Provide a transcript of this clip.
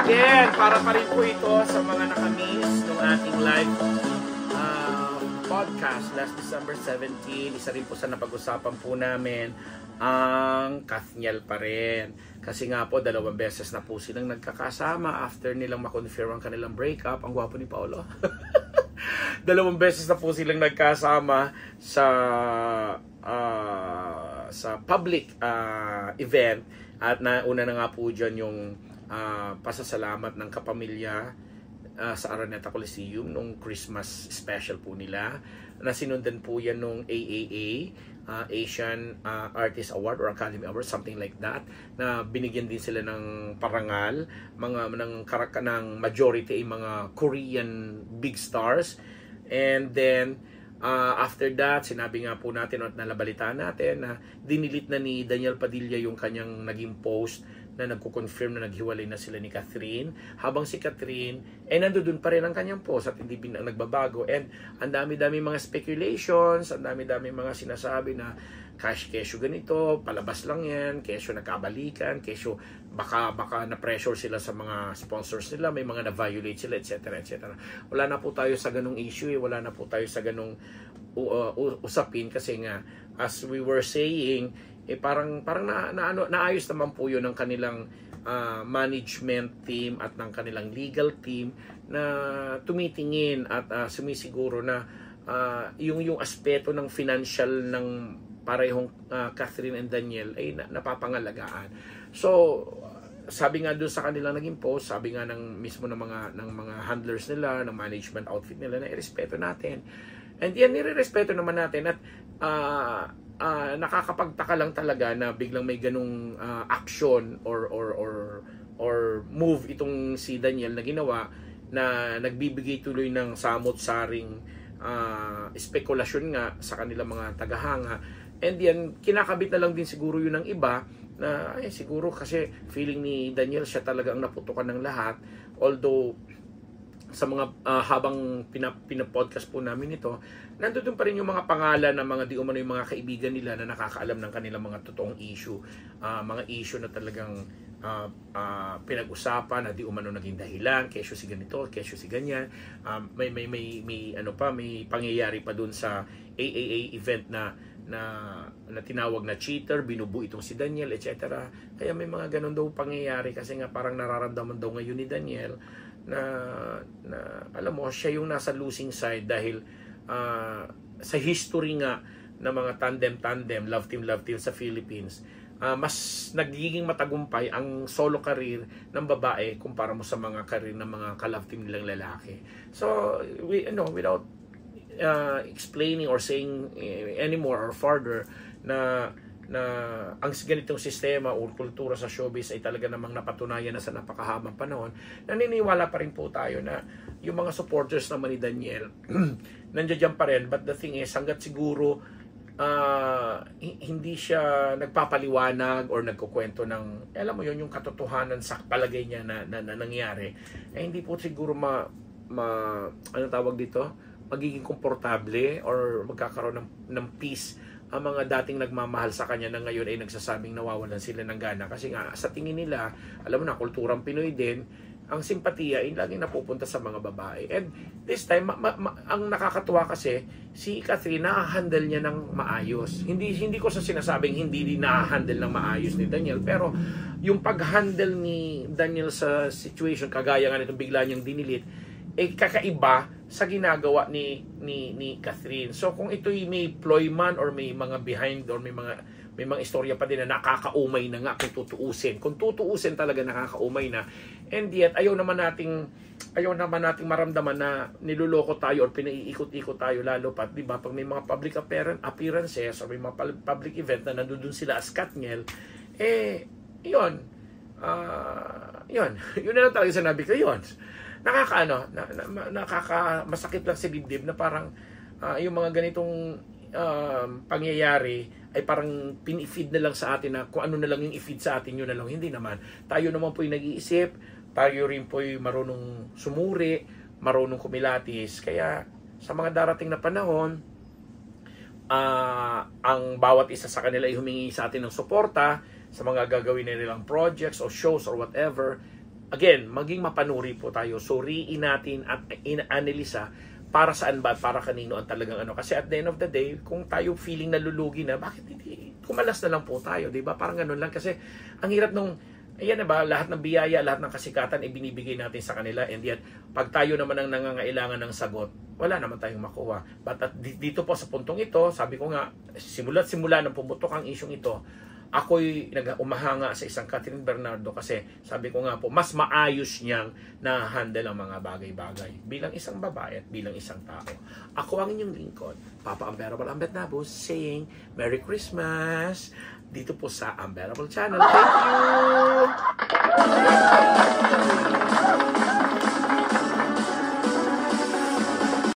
Again, para pa rin po ito sa mga nakamiss ng ating live podcast last December 17. Isa rin po sa napag-usapan po namin ang Kathniel pa rin. Kasi nga po, 2 beses na po silang nagkakasama after nilang makonfirm ang kanilang breakup. Ang gwapo ni Paolo. 2 beses na po silang nagkasama sa public event. At nauna na nga po dyan yung pasasalamat ng kapamilya sa Araneta Coliseum nung Christmas special po nila, na sinundan po yan nung AAA, Asian Artist Award or Academy Award, something like that, na binigyan din sila ng parangal ng majority ay mga Korean big stars. And then after that, sinabi nga po natin at nalabalitaan natin na dinilit na ni Daniel Padilla yung kanyang naging post na nagko-confirm na naghiwalay na sila ni Catherine, habang si Catherine nandoon pa rin ang kanyang post at hindi nagbabago. And ang dami-dami mga speculations, ang dami-dami mga sinasabi na kesyo ganito, palabas lang yan, kesyo nagkabalikan, kesyo baka na-pressure sila sa mga sponsors nila, may mga na-violate sila, etc. etc. Wala na po tayo sa ganung issue, wala na po tayo sa ganung usapin, kasi nga as we were saying, parang naayos naman po yun ng kanilang management team at ng kanilang legal team na tumitingin at sumisiguro na yung aspeto ng financial ng parehong Catherine and Daniel ay napapangalagaan. So sabi nga doon sa kanilang naging post, sabi nga mismo ng mga handlers nila, ng management outfit nila, na irespeto natin. And yan, nirerespeto naman natin. At nakakapagtaka lang talaga na biglang may ganung action or move itong si Daniel na ginawa, na nagbibigay tuloy ng samot-saring spekulasyon nga sa kanilang mga tagahanga. And yan, kinakabit na lang din siguro yun ng iba, na siguro kasi feeling ni Daniel siya talaga ang naputukan ng lahat. Although sa mga habang pinapodcast po namin ito, nandoon pa rin yung mga pangalan ng mga di umano yung mga kaibigan nila na nakakaalam ng kanilang mga totoong issue, mga issue na talagang pinag-usapan na di umano naging dahilan, kesyo si ganito, kesyo si ganyan. May pangyayari pa dun sa AAA event na tinawag na cheater, binubu itong si Daniel, etc. Kaya may mga ganun daw pangyayari, kasi nga parang nararamdaman daw ngayon ni Daniel na alam mo, siya yung nasa losing side dahil sa history nga ng mga tandem, love team sa Philippines, mas nagiging matagumpay ang solo career ng babae kumpara mo sa mga career ng mga ka-love team nilang lalaki. So without explaining or saying anymore or further, na ang ganitong sistema o kultura sa showbiz ay talaga namang napatunayan na sa napakahabang panahon, naniniwala pa rin po tayo na yung mga supporters naman ni Daniel nandiyan pa rin. But the thing is, hanggat siguro hindi siya nagpapaliwanag or nagkukwento ng, alam mo yun, yung katotohanan sa palagay niya na nangyari, hindi po siguro ano tawag dito, magiging komportable or magkakaroon ng peace ang mga dating nagmamahal sa kanya na ngayon ay nagsasabing nawawalan sila ng gana. Kasi nga sa tingin nila, alam mo na, kulturang Pinoy din, ang simpatiya ay laging napupunta sa mga babae. And this time, ang nakakatuwa kasi, si Catherine na-handle niya ng maayos. Hindi ko sa sinasabing hindi din na-handle ng maayos ni Daniel, pero yung pag-handle ni Daniel sa situation, kagaya nga nitong bigla niyang dinilit, kakaiba sa ginagawa ni Catherine. So kung ito'y may ploy man or may mga behind or may mga istorya pa din na nakakaumay na nga kung tutuusin. Kung tutuusin talaga nakakaumay na. And yet ayaw naman nating maramdaman na niluloko tayo or pinaiikot-ikot tayo, lalo pa, 'di ba? Pag may mga public appearances or may mga public event na nandoon sila as Katniel, yun na lang talaga sinabi ko, yun. Masakit lang sa dibdib na parang yung mga ganitong pangyayari ay parang pin-feed na lang sa atin na kung ano na lang yung i-feed sa atin, yun na lang. Hindi naman. Tayo naman po yung nag-iisip, tayo rin po yung marunong sumuri, marunong kumilatis. Kaya sa mga darating na panahon, ang bawat isa sa kanila ay humingi sa atin ng suporta sa mga gagawin nilang projects o shows or whatever. Again, maging mapanuri po tayo. Suriin natin at inaanalisa para saan ba, para kanino ang talagang ano. Kasi at the end of the day, kung tayo feeling nalulugi na, bakit hindi kumalas na lang po tayo, di ba? Parang ganun lang. Kasi ang hirap nung, ayan na ba, lahat ng biyaya, lahat ng kasikatan, ibinibigay natin sa kanila. And yet, pag tayo naman ang nangangailangan ng sagot, wala naman tayong makuha. But at dito po sa puntong ito, sabi ko nga, simula nang pumutok ang isyong ito, ako'y umahanga sa isang Catherine Bernardo kasi sabi ko nga po, mas maayos niyang na-handle ang mga bagay-bagay bilang isang babae at bilang isang tao. Ako ang inyong lingkod, Papa Unbearable Ambet Nabus, saying Merry Christmas dito po sa Unbearable Channel. Thank you!